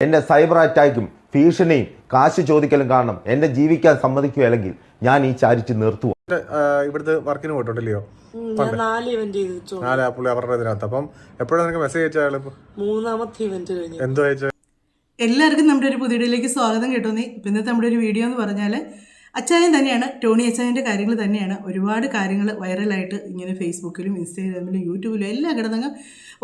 എൻ്റെ സൈബർ അറ്റാക്കും ഭീഷണിയും കാശ് ചോദിക്കലും കാരണം എന്നെ ജീവിക്കാൻ സമ്മതിക്കുകയല്ലെങ്കിൽ ഞാൻ ഈ ചാരിറ്റി നിർത്തുക. ഇവിടുത്തെ വർക്കിന് പോയിട്ടുണ്ടല്ലോ പുള്ളി അവരുടെ ഇതിനകത്ത്. അപ്പം എപ്പോഴാണ് നിനക്ക് മെസ്സേജ് അയച്ചാൽ മൂന്നാമത്തെ ഇവന്റ് കഴിഞ്ഞു എന്തോ അയച്ചത്? എല്ലാവർക്കും നമ്മുടെ ഒരു പുതിയ വീഡിയോയിലേക്ക് സ്വാഗതം കേട്ടോന്നി. ഇന്നത്തെ നമ്മുടെ ഒരു വീഡിയോ എന്ന് പറഞ്ഞാൽ അച്ചായൻ തന്നെയാണ്, ടോണി അച്ചായൻ്റെ കാര്യങ്ങൾ തന്നെയാണ്. ഒരുപാട് കാര്യങ്ങൾ വൈറലായിട്ട് ഇങ്ങനെ ഫേസ്ബുക്കിലും ഇൻസ്റ്റാഗ്രാമിലും യൂട്യൂബിലും എല്ലാം കിടന്നങ്ങ്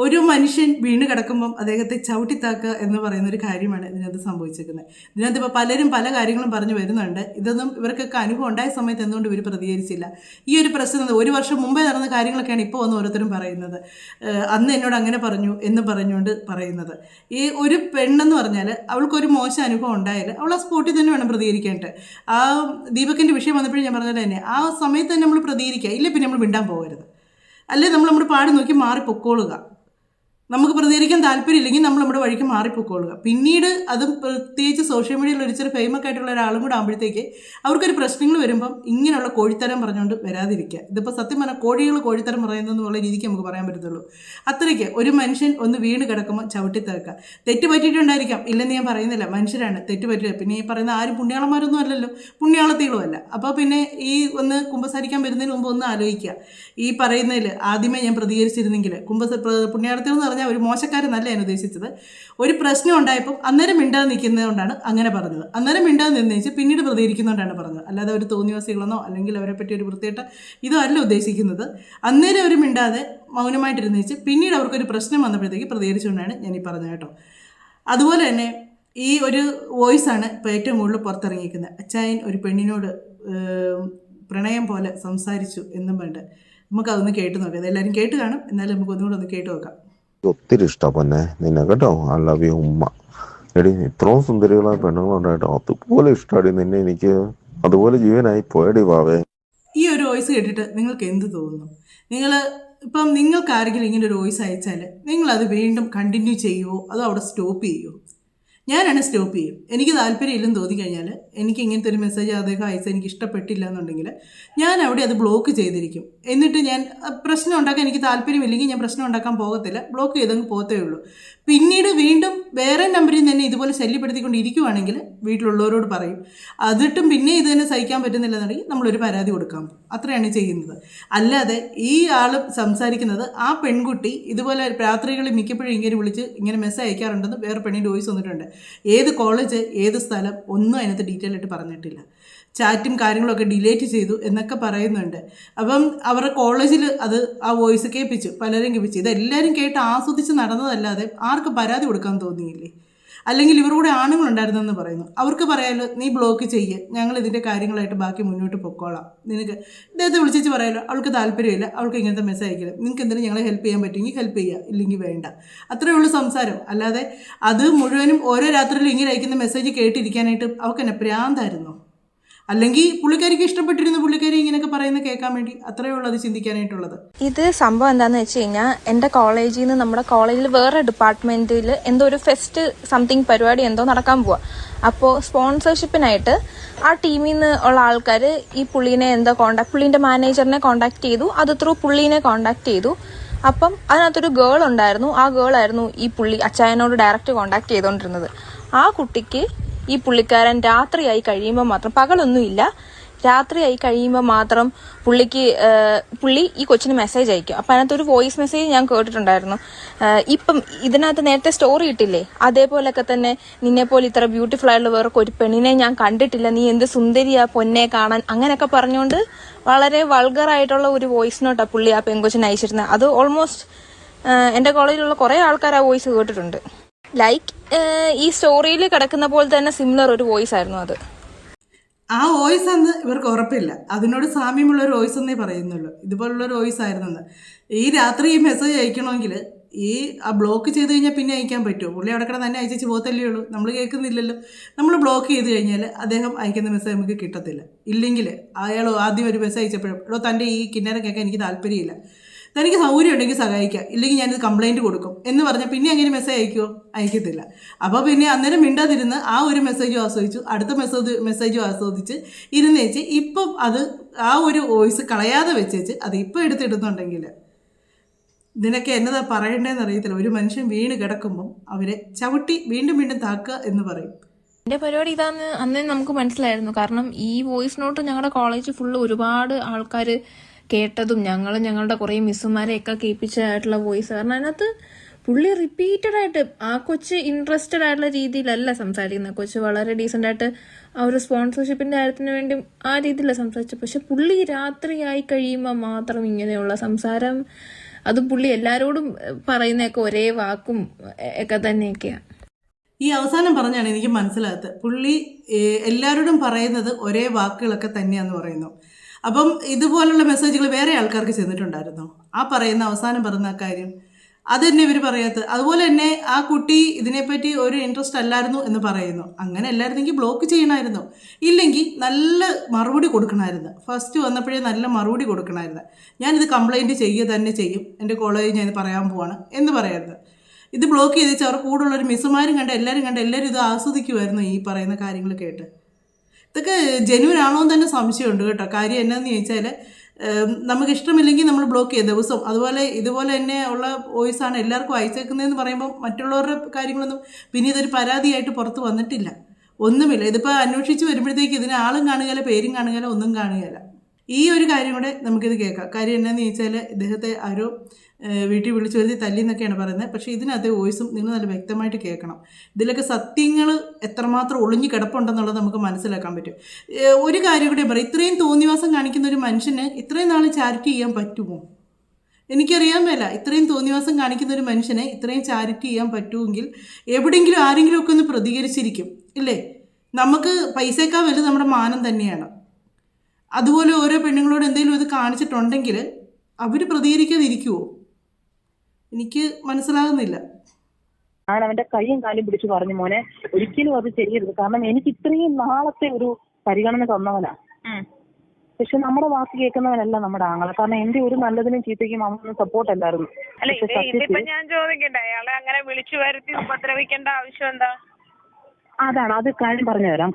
ഒരു മനുഷ്യൻ വീണ് കിടക്കുമ്പം അദ്ദേഹത്തെ ചവിട്ടിത്താക്കുക എന്ന് പറയുന്നൊരു കാര്യമാണ് ഇതിനകത്ത് സംഭവിച്ചിരിക്കുന്നത്. ഇതിനകത്ത് ഇപ്പോൾ പലരും പല കാര്യങ്ങളും പറഞ്ഞു വരുന്നുണ്ട്. ഇതൊന്നും ഇവർക്കൊക്കെ അനുഭവം ഉണ്ടായ സമയത്ത് എന്തുകൊണ്ട് ഇവർ പ്രതികരിച്ചില്ല? ഈ ഒരു പ്രശ്നം 1 വർഷം മുമ്പേ നടന്ന കാര്യങ്ങളൊക്കെയാണ് ഇപ്പോൾ വന്ന് ഓരോരുത്തരും പറയുന്നത്. അന്ന് എന്നോട് അങ്ങനെ പറഞ്ഞു എന്ന് പറഞ്ഞുകൊണ്ട് പറയുന്നത്. ഈ ഒരു പെണ്ണെന്ന് പറഞ്ഞാൽ അവൾക്കൊരു മോശം അനുഭവം ഉണ്ടായാൽ അവൾ ആ സ്പോട്ടിൽ തന്നെ വേണം പ്രതികരിക്കാനായിട്ട്. ആ ദീപകിൻ്റെ വിഷയം വന്നപ്പോഴും ഞാൻ പറഞ്ഞത് തന്നെ ആ സമയത്ത് തന്നെ നമ്മൾ പ്രതികരിക്കുക, ഇല്ലേ പിന്നെ നമ്മൾ മിണ്ടാൻ പോകരുത്. അല്ലേ നമ്മൾ നമ്മുടെ പാട് നോക്കി മാറി പൊക്കോളുക. നമുക്ക് പ്രതികരിക്കാൻ താല്പര്യമില്ലെങ്കിൽ നമ്മൾ നമ്മുടെ വഴിക്ക് മാറിപ്പോയിക്കൊള്ളുക. പിന്നീട് അതും പ്രത്യേകിച്ച് സോഷ്യൽ മീഡിയയിൽ ഒരു ചെറിയ ഫേമസ് ആയിട്ടുള്ള ഒരാളും കൂടെ ആകുമ്പോഴത്തേക്ക് അവർക്കൊരു പ്രശ്നങ്ങൾ വരുമ്പം ഇങ്ങനെയുള്ള കോഴിത്തരം പറഞ്ഞുകൊണ്ട് വരാതിരിക്കുക. ഇതിപ്പോൾ സത്യം പറഞ്ഞാൽ കോഴികൾ കോഴിത്തരം പറയുന്നതെന്നുള്ള രീതിക്ക് നമുക്ക് പറയാൻ പറ്റത്തുള്ളൂ. അത്രയ്ക്ക് ഒരു മനുഷ്യൻ ഒന്ന് വീണ് കിടക്കുമ്പോൾ ചവിട്ടിത്തേക്കുക. തെറ്റ് പറ്റിയിട്ടുണ്ടായിരിക്കാം, ഇല്ലെന്ന് ഞാൻ പറയുന്നില്ല, മനുഷ്യരാണ്, തെറ്റ് പറ്റുക. പിന്നെ ഈ പറയുന്ന ആരും പുണ്യാളന്മാരൊന്നും അല്ലല്ലോ, പുണ്യാളത്തികളുമല്ല. അപ്പോൾ പിന്നെ ഈ ഒന്ന് കുമ്പസാരിക്കാൻ വരുന്നതിന് മുമ്പ് ഒന്ന് ആലോചിക്കുക. ഈ പറയുന്നതിൽ ആദ്യമേ ഞാൻ പ്രതികരിച്ചിരുന്നെങ്കിൽ പുണ്യാളത്തിൽ എന്ന് പറഞ്ഞാൽ ഒരു മോശക്കാരെന്നല്ല ഞാൻ ഉദ്ദേശിച്ചത്. ഒരു പ്രശ്നം ഉണ്ടായപ്പോൾ അന്നേരം മിണ്ടാതെ നിൽക്കുന്നതുകൊണ്ടാണ് അങ്ങനെ പറഞ്ഞത്. അന്നേരം മിണ്ടാതെ നിന്നേച്ച് പിന്നീട് പ്രതികരിക്കുന്നതുകൊണ്ടാണ് പറഞ്ഞത്. അല്ലാതെ അവർ തോന്നിവാസികളെന്നോ അല്ലെങ്കിൽ അവരെ പറ്റി ഒരു വൃത്തികെട്ട ഇതോ അല്ല ഉദ്ദേശിക്കുന്നത്. അന്നേരം അവർ മിണ്ടാതെ മൗനമായിട്ടിരുന്നേച്ച് പിന്നീട് അവർക്കൊരു പ്രശ്നം വന്നപ്പോഴത്തേക്ക് പ്രതികരിച്ചുകൊണ്ടാണ് ഞാൻ ഈ പറഞ്ഞത് കേട്ടോ. അതുപോലെ തന്നെ ഈ ഒരു വോയിസാണ് ഇപ്പോൾ ഏറ്റവും കൂടുതൽ പുറത്തിറങ്ങിയിരിക്കുന്നത്. അച്ചായൻ ഒരു പെണ്ണിനോട് പ്രണയം പോലെ സംസാരിച്ചു എന്നും വേണ്ട. നമുക്കതൊന്ന് കേട്ട് നോക്കാം. അതെല്ലാവരും കേട്ട് കാണും, എന്നാലും നമുക്ക് ഒന്നുകൂടെ ഒന്ന് കേട്ട് നോക്കാം. ഒത്തിരി ഇഷ്ടപ്പെന്നെ നിന്നെ കേട്ടോ. ഐ ലവ് യു ഉമ്മ. എടി ഇത്രയും സുന്ദരികളായ പെണ്ണുങ്ങളുണ്ടായിട്ടോ, അതുപോലെ ഇഷ്ടമാടി നിന്നെ എനിക്ക്. അതുപോലെ ജീവനായി പോയടി വാവേ. ഈ ഒരു വോയിസ് കേട്ടിട്ട് നിങ്ങൾക്ക് എന്ത് തോന്നുന്നു? ഇപ്പം നിങ്ങൾക്ക് ആരെങ്കിലും ഇങ്ങനെ ഒരു വോയിസ് അയച്ചാൽ നിങ്ങളത് വീണ്ടും കണ്ടിന്യൂ ചെയ്യുമോ അതോ അവിടെ സ്റ്റോപ്പ് ചെയ്യുമോ? ഞാനാണ് സ്റ്റോപ്പ് ചെയ്യും. എനിക്ക് താല്പര്യമില്ലെന്ന് തോന്നിക്കഴിഞ്ഞാൽ, എനിക്ക് ഇങ്ങനത്തെ ഒരു മെസ്സേജ് അദ്ദേഹം അയച്ചാൽ എനിക്ക് ഇഷ്ടപ്പെട്ടില്ല എന്നുണ്ടെങ്കിൽ ഞാൻ അവിടെ അത് ബ്ലോക്ക് ചെയ്തിരിക്കും. എന്നിട്ട് ഞാൻ പ്രശ്നം ഉണ്ടാക്കാൻ എനിക്ക് താല്പര്യമില്ലെങ്കിൽ ഞാൻ പ്രശ്നം ഉണ്ടാക്കാൻ പോകത്തില്ല, ബ്ലോക്ക് ചെയ്തങ്ങ് പോകത്തേ ഉള്ളൂ. പിന്നീട് വീണ്ടും വേറെ നമ്പറിൽ നിന്ന് തന്നെ ഇതുപോലെ ശല്യപ്പെടുത്തിക്കൊണ്ടിരിക്കുവാണെങ്കിൽ വീട്ടിലുള്ളവരോട് പറയും. അതിട്ടും പിന്നെ ഇത് തന്നെ സഹിക്കാൻ പറ്റുന്നില്ല എന്നുണ്ടെങ്കിൽ നമ്മളൊരു പരാതി കൊടുക്കാം. അത്രയാണ് ചെയ്യുന്നത്. അല്ലാതെ ഈ ആൾ സംസാരിക്കുന്നത് ആ പെൺകുട്ടി ഇതുപോലെ രാത്രികളിൽ മിക്കപ്പോഴും ഇങ്ങനെ വിളിച്ച് ഇങ്ങനെ മെസ്സേജ് അയക്കാറുണ്ടെന്ന് വേറെ പെണ്ണിൻ്റെ വോയിസ് വന്നിട്ടുണ്ട്. ഏത് കോളേജ് ഏത് സ്ഥലം ഒന്നും അതിനകത്ത് ഡീറ്റെയിൽ ആയിട്ട് പറഞ്ഞിട്ടില്ല. ചാറ്റും കാര്യങ്ങളൊക്കെ ഡിലേറ്റ് ചെയ്തു എന്നൊക്കെ പറയുന്നുണ്ട്. അപ്പം അവരുടെ കോളേജിൽ അത് ആ വോയിസ് കേൾപ്പിച്ചു, പലരും കേൾപ്പിച്ചു. ഇതെല്ലാവരും കേട്ട് ആസ്വദിച്ച് നടന്നതല്ലാതെ ആർക്ക് പരാതി കൊടുക്കാൻ തോന്നിയില്ലേ? അല്ലെങ്കിൽ ഇവരുടെ ആണുങ്ങളുണ്ടായിരുന്നെന്ന് പറയുന്നു. അവർക്ക് പറയാമല്ലോ, നീ ബ്ലോക്ക് ചെയ്യ്, ഞങ്ങൾ ഇതിൻ്റെ കാര്യങ്ങളായിട്ട് ബാക്കി മുന്നോട്ട് പൊക്കോളാം. നിനക്ക് ഇദ്ദേഹത്തെ വിളിച്ചു പറയാമല്ലോ, അവൾക്ക് താല്പര്യമില്ല, അവൾക്ക് ഇങ്ങനത്തെ മെസ്സേജ് അയക്കില്ല, നിങ്ങൾക്ക് എന്തെങ്കിലും ഞങ്ങളെ ഹെൽപ്പ് ചെയ്യാൻ പറ്റുമെങ്കിൽ ഹെൽപ്പ് ചെയ്യുക, ഇല്ലെങ്കിൽ വേണ്ട. അത്രയേ ഉള്ളൂ സംസാരം. അല്ലാതെ അത് മുഴുവനും ഓരോ രാത്രിയിലും ഇങ്ങനെ അയക്കുന്ന മെസ്സേജ് കേട്ടിരിക്കാനായിട്ട് അവൾക്ക് എന്നെ പ്രാന്തായിരുന്നോ? അല്ലെങ്കിൽ പുള്ളിക്കാരിക്ക് ഇഷ്ടപ്പെട്ടിരുന്നു പുള്ളിക്കാരി ഇങ്ങനെയൊക്കെ പറയുന്നത് കേൾക്കാൻ വേണ്ടി. അത്രയേ ഉള്ളൂ അത് ചിന്തിക്കാനായിട്ടുള്ളത്. ഇത് സംഭവം എന്താണെന്ന് വെച്ച് കഴിഞ്ഞാൽ, എൻ്റെ കോളേജിൽ നിന്ന് നമ്മുടെ കോളേജിൽ വേറെ ഡിപ്പാർട്ട്മെന്റിൽ എന്തോ ഒരു ഫെസ്റ്റ് സംതിങ് പരിപാടി എന്തോ നടക്കാൻ പോവാ. അപ്പോൾ സ്പോൺസർഷിപ്പിനായിട്ട് ആ ടീമിൽ നിന്ന് ഉള്ള ആൾക്കാർ ഈ പുള്ളീനെ പുള്ളീൻ്റെ മാനേജറിനെ കോണ്ടാക്ട് ചെയ്തു. അത് ത്രൂ പുള്ളീനെ കോണ്ടാക്ട് ചെയ്തു. അപ്പം അതിനകത്തൊരു ഗേൾ ഉണ്ടായിരുന്നു. ആ ഗേൾ ആയിരുന്നു ഈ പുള്ളി അച്ചായനോട് ഡയറക്റ്റ് കോണ്ടാക്ട് ചെയ്തുകൊണ്ടിരുന്നത്. ആ കുട്ടിക്ക് ഈ പുള്ളിക്കാരൻ രാത്രിയായി കഴിയുമ്പോൾ മാത്രം, പകലൊന്നുമില്ല, രാത്രിയായി കഴിയുമ്പോൾ മാത്രം പുള്ളി ഈ കൊച്ചിന് മെസ്സേജ് അയക്കും. അപ്പം അതിനകത്തൊരു വോയിസ് മെസ്സേജ് ഞാൻ കേട്ടിട്ടുണ്ടായിരുന്നു. ഇപ്പം ഇതിനകത്ത് നേരത്തെ സ്റ്റോറി ഇട്ടില്ലേ, അതേപോലൊക്കെ തന്നെ നിന്നെപ്പോലെ ഇത്ര ബ്യൂട്ടിഫുൾ ആയിട്ടുള്ള വേറെ ഒരു പെണ്ണിനെ ഞാൻ കണ്ടിട്ടില്ല, നീ എന്ത് സുന്ദരിയാ പൊന്നെ കാണാൻ, അങ്ങനെയൊക്കെ പറഞ്ഞുകൊണ്ട് വളരെ വൾഗറായിട്ടുള്ള ഒരു വോയിസ് നോട്ടാണ് പുള്ളി ആ പെൺകൊച്ചിന് അയച്ചിരുന്നത്. അത് ഓൾമോസ്റ്റ് എൻ്റെ കോളേജിലുള്ള കുറേ ആൾക്കാർ ആ വോയിസ് കേട്ടിട്ടുണ്ട്. ലൈക്ക് ഈ സ്റ്റോറിയിൽ കിടക്കുന്ന പോലെ തന്നെ സിമിലർ ഒരു വോയിസ് ആയിരുന്നു അത്. ആ വോയിസ് അന്ന് ഇവർക്ക് ഉറപ്പില്ല, അതിനോട് സാമ്യമുള്ള ഒരു വോയിസ് എന്നേ പറയുന്നുള്ളൂ. ഇതുപോലുള്ളൊരു വോയിസ് ആയിരുന്നെന്ന്. ഈ രാത്രി ഈ മെസ്സേജ് അയക്കണമെങ്കിൽ ആ ബ്ലോക്ക് ചെയ്ത് കഴിഞ്ഞാൽ പിന്നെ അയക്കാൻ പറ്റുമോ? പുള്ളി അവിടെ കിടന്ന് തന്നെ അയച്ചു പോകത്തല്ലേ ഉള്ളൂ, നമ്മൾ കേൾക്കുന്നില്ലല്ലോ. നമ്മൾ ബ്ലോക്ക് ചെയ്ത് കഴിഞ്ഞാൽ അദ്ദേഹം അയക്കുന്ന മെസ്സേജ് നമുക്ക് കിട്ടത്തില്ല. ഇല്ലെങ്കിൽ അയാൾ ആദ്യം ഒരു മെസ്സേജ് അയച്ചപ്പോഴും തൻ്റെ ഈ കിന്നരം കേൾക്കാൻ എനിക്ക് താല്പര്യമില്ല, തനിക്ക് സൗകര്യം ഉണ്ടെങ്കിൽ സഹായിക്കാം, ഇല്ലെങ്കിൽ ഞാനിത് കംപ്ലയിൻറ്റ് കൊടുക്കും എന്ന് പറഞ്ഞാൽ പിന്നെ അങ്ങനെ മെസ്സേജ് അയക്കുമോ? അയക്കത്തില്ല. അപ്പോൾ പിന്നെ അന്നേരം മിണ്ടാതിരുന്ന് ആ ഒരു മെസ്സേജും ആസ്വദിച്ചു, അടുത്ത മെസ്സേജും ആസ്വദിച്ച് ഇരുന്നേച്ച് ഇപ്പം അത് ആ ഒരു വോയിസ് കളയാതെ വെച്ചേച്ച് അത് ഇപ്പം എടുത്തിടുന്നുണ്ടെങ്കിൽ ഇതിനൊക്കെ എന്നതാ പറയണ്ടേന്ന് അറിയത്തില്ല. ഒരു മനുഷ്യൻ വീണ് കിടക്കുമ്പം അവരെ ചവിട്ടി വീണ്ടും വീണ്ടും താക്കുക എന്ന് പറയും. എൻ്റെ പരിപാടി ഇതാന്ന് അന്നേ നമുക്ക് മനസ്സിലായിരുന്നു. കാരണം ഈ വോയിസ് നോട്ട് ഞങ്ങളുടെ കോളേജ് ഫുള്ള് ഒരുപാട് ആൾക്കാർ കേട്ടതും ഞങ്ങളുടെ കുറേ മിസ്സുമാരെയൊക്കെ കേൾപ്പിച്ചതായിട്ടുള്ള വോയിസ്. കാരണം അതിനകത്ത് പുള്ളി റിപ്പീറ്റഡ് ആയിട്ട് ആ കൊച്ച് ഇൻട്രസ്റ്റഡ് ആയിട്ടുള്ള രീതിയിലല്ല സംസാരിക്കുന്നത്. കൊച്ച് വളരെ ഡീസൻ്റ് ആയിട്ട് ആ ഒരു സ്പോൺസർഷിപ്പിൻ്റെ കാര്യത്തിന് വേണ്ടി ആ രീതിയിലാണ് സംസാരിച്ചത്. പക്ഷെ പുള്ളി രാത്രിയായി കഴിയുമ്പോൾ മാത്രം ഇങ്ങനെയുള്ള സംസാരം, അതും പുള്ളി എല്ലാവരോടും പറയുന്നതൊക്കെ ഒരേ വാക്കും ഒക്കെ തന്നെയൊക്കെയാണ്. ഈ അവസാനം പറഞ്ഞാണ് എനിക്ക് മനസ്സിലാകാത്തത്. പുള്ളി എല്ലാവരോടും പറയുന്നത് ഒരേ വാക്കുകളൊക്കെ തന്നെയാന്ന് പറയുന്നു. അപ്പം ഇതുപോലുള്ള മെസ്സേജുകൾ വേറെ ആൾക്കാർക്ക് ചെന്നിട്ടുണ്ടായിരുന്നോ? ആ പറയുന്ന അവസാനം പറഞ്ഞ കാര്യം അത് തന്നെ ഇവർ പറയാത്തത്. അതുപോലെ തന്നെ ആ കുട്ടി ഇതിനെപ്പറ്റി ഒരു ഇൻട്രസ്റ്റ് അല്ലായിരുന്നു എന്ന് പറയുന്നു. അങ്ങനെ അല്ലായിരുന്നെങ്കിൽ ബ്ലോക്ക് ചെയ്യണമായിരുന്നു, ഇല്ലെങ്കിൽ നല്ല മറുപടി കൊടുക്കണമായിരുന്നു. ഫസ്റ്റ് വന്നപ്പോഴേ നല്ല മറുപടി കൊടുക്കണമായിരുന്നു. ഞാനിത് കംപ്ലൈൻറ്റ് ചെയ്യുക തന്നെ ചെയ്യും, എൻ്റെ കോളേജിൽ ഞാനിത് പറയാൻ പോവാണ് എന്ന് പറയരുത്. ഇത് ബ്ലോക്ക് ചെയ്ത് വെച്ചാൽ അവർ കൂടുള്ളൊരു മിസ്സുമാരും കണ്ട് എല്ലാവരും ഇത് ആസ്വദിക്കുമായിരുന്നു ഈ പറയുന്ന കാര്യങ്ങൾ കേട്ട്. ഇതൊക്കെ ജെന്യൂൻ ആണോ എന്ന് തന്നെ സംശയമുണ്ട് കേട്ടോ. കാര്യം എന്നാന്ന് ചോദിച്ചാൽ നമുക്ക് ഇഷ്ടമില്ലെങ്കിൽ നമ്മൾ ബ്ലോക്ക് ചെയ്യും ദിവസം. അതുപോലെ ഇതുപോലെ തന്നെ ഉള്ള വോയിസാണ് എല്ലാവർക്കും അയച്ചേക്കുന്നതെന്ന് പറയുമ്പോൾ മറ്റുള്ളവരുടെ കാര്യങ്ങളൊന്നും പിന്നെ ഇതൊരു പരാതിയായിട്ട് പുറത്ത് വന്നിട്ടില്ല, ഒന്നുമില്ല. ഇതിപ്പോൾ അന്വേഷിച്ച് വരുമ്പോഴത്തേക്ക് ഇതിന് ആളും കാണുകയില്ല, പേരും കാണുകയില്ല, ഒന്നും കാണുകയില്ല. ഈ ഒരു കാര്യം കൂടെ നമുക്കിത് കേൾക്കാം. കാര്യം എന്നാന്ന് ചോദിച്ചാൽ ഇദ്ദേഹത്തെ ആരോ വീട്ടിൽ വിളിച്ചു വരുത്തി തല്ലി എന്നൊക്കെയാണ് പറയുന്നത്. പക്ഷേ ഇതിനകത്തെ വോയിസും നിങ്ങൾ നല്ല വ്യക്തമായിട്ട് കേൾക്കണം. ഇതിലൊക്കെ സത്യങ്ങൾ എത്രമാത്രം ഒളിഞ്ഞു കിടപ്പുണ്ടെന്നുള്ളത് നമുക്ക് മനസ്സിലാക്കാൻ പറ്റും. ഒരു കാര്യം കൂടെ പറയും, ഇത്രയും തോന്നിവാസം കാണിക്കുന്ന ഒരു മനുഷ്യന് ഇത്രയും നാൾ ചാരിറ്റി ചെയ്യാൻ പറ്റുമോ? എനിക്കറിയാൻ മേല. ഇത്രയും തോന്നിവാസം കാണിക്കുന്ന ഒരു മനുഷ്യനെ ഇത്രയും ചാരിറ്റി ചെയ്യാൻ പറ്റുമെങ്കിൽ എവിടെയെങ്കിലും ആരെങ്കിലുമൊക്കെ ഒന്ന് പ്രതികരിച്ചിരിക്കും, ഇല്ലേ? നമുക്ക് പൈസയേക്കാൾ വലുത് നമ്മുടെ മാനം തന്നെയാണ്. അതുപോലെ ഓരോ പെണ്ണുങ്ങളോട് എന്തെങ്കിലും ഇത് കാണിച്ചിട്ടുണ്ടെങ്കിൽ അവർ പ്രതികരിക്കാതിരിക്കുമോ? എനിക്ക് മനസ്സിലാകുന്നില്ല. ഞാൻ അവന്റെ കൈയും കാലും പിടിച്ച് പറഞ്ഞു, മോനെ ഒരിക്കലും അത് ചെയ്യരുത്. കാരണം എനിക്ക് ഇത്രയും നാളത്തെ ഒരു പരിഗണന തന്നവനാ. പക്ഷെ നമ്മുടെ വാക്ക് കേൾക്കുന്നവനല്ല നമ്മുടെ ആങ്ങള. കാരണം എന്റെ ഒരു നല്ലതിനും ചീത്തയ്ക്കും അവനൊന്നും സപ്പോർട്ട് അല്ലായിരുന്നു. ഇതിപ്പോ ഞാൻ ചോദിക്കട്ടെ, അയാളെ അങ്ങനെ വിളിച്ചു വരുത്തി ഉപദ്രവിക്കേണ്ട ആവശ്യം എന്താ? അതാണ്, അത് കാര്യം പറഞ്ഞു തരാം.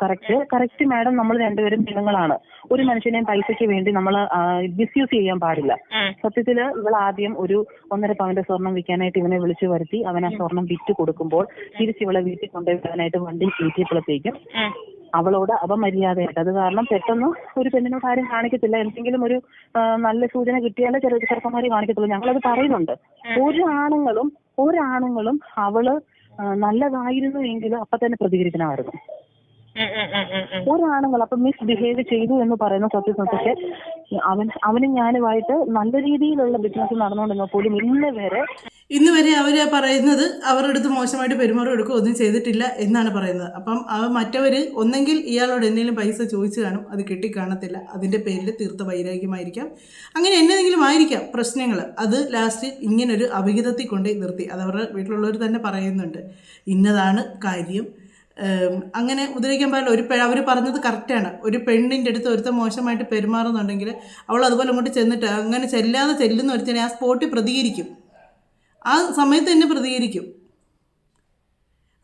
കറക്റ്റ് മാഡം, നമ്മൾ രണ്ടുപേരും പെണ്ണുങ്ങളാണ്. ഒരു മനുഷ്യനെയും പൈസയ്ക്ക് വേണ്ടി നമ്മൾ മിസ്യൂസ് ചെയ്യാൻ പാടില്ല. സത്യത്തില് ഇവൾ ആദ്യം ഒരു 1.5 പവന്റെ സ്വർണം വിൽക്കാനായിട്ട് ഇവനെ വിളിച്ചു വരുത്തി അവൻ ആ സ്വർണം വിറ്റ് കൊടുക്കുമ്പോൾ തിരിച്ച് ഇവളെ വീട്ടിൽ കൊണ്ടുപോയി വിടാനായിട്ട് വണ്ടി കയറ്റിയപ്പോഴത്തേക്കും അവളോട് അപമര്യാദയായിട്ട്, അത് കാരണം പെട്ടെന്ന് ഒരു പെണ്ണിനോട് ആരും കാണിക്കത്തില്ല. എന്തെങ്കിലും ഒരു നല്ല സൂചന കിട്ടിയാലേ ചെറുക്കന്മാര് കാണിക്കത്തുള്ളൂ. ഞങ്ങളത് പറയുന്നുണ്ട്. ഒരാണുങ്ങളും അവള് നല്ലതായിരുന്നു എങ്കിലും അപ്പൊ തന്നെ പ്രതികരിക്കണമായിരുന്നു. ഒരാണുങ്ങൾ അപ്പൊ മിസ്ബിഹേവ് ചെയ്തു എന്ന് പറയുന്ന സത്യസന്ധത്തെ അവനും ഞാനുമായിട്ട് നല്ല രീതിയിലുള്ള ബിസിനസ് നടന്നുകൊണ്ടിരുന്ന പോലും ഇന്ന് വരെ അവർ പറയുന്നത് അവരുടെ അടുത്ത് മോശമായിട്ട് പെരുമാറും എടുക്കുക ഒന്നും ചെയ്തിട്ടില്ല എന്നാണ് പറയുന്നത്. അപ്പം മറ്റവർ ഒന്നെങ്കിൽ ഇയാളോട് എന്തെങ്കിലും പൈസ ചോദിച്ചു കാണും, അത് കിട്ടിക്കാണത്തില്ല, അതിൻ്റെ പേരിൽ തീർത്ത വൈരാഗ്യമായിരിക്കാം, അങ്ങനെ എന്തെങ്കിലും ആയിരിക്കാം പ്രശ്നങ്ങൾ. അത് ലാസ്റ്റ് ഇങ്ങനൊരു അവിഹിതത്തിൽ കൊണ്ട് നിർത്തി. അത് അവരുടെ വീട്ടിലുള്ളവർ തന്നെ പറയുന്നുണ്ട്, ഇന്നതാണ് കാര്യം, അങ്ങനെ ഉദ്ധരിക്കാൻ പാടില്ല. അവർ പറഞ്ഞത് കറക്റ്റാണ്. ഒരു പെണ്ണിൻ്റെ അടുത്ത് ഒരുത്തം മോശമായിട്ട് പെരുമാറുന്നുണ്ടെങ്കിൽ അവൾ അതുപോലെ അങ്ങോട്ട് ചെന്നിട്ട് അങ്ങനെ ചെല്ലുന്ന ഒരുത്തനെ ആ സ്പോട്ടിൽ പ്രതികരിക്കും, ആ സമയത്ത് തന്നെ പ്രതികരിക്കും.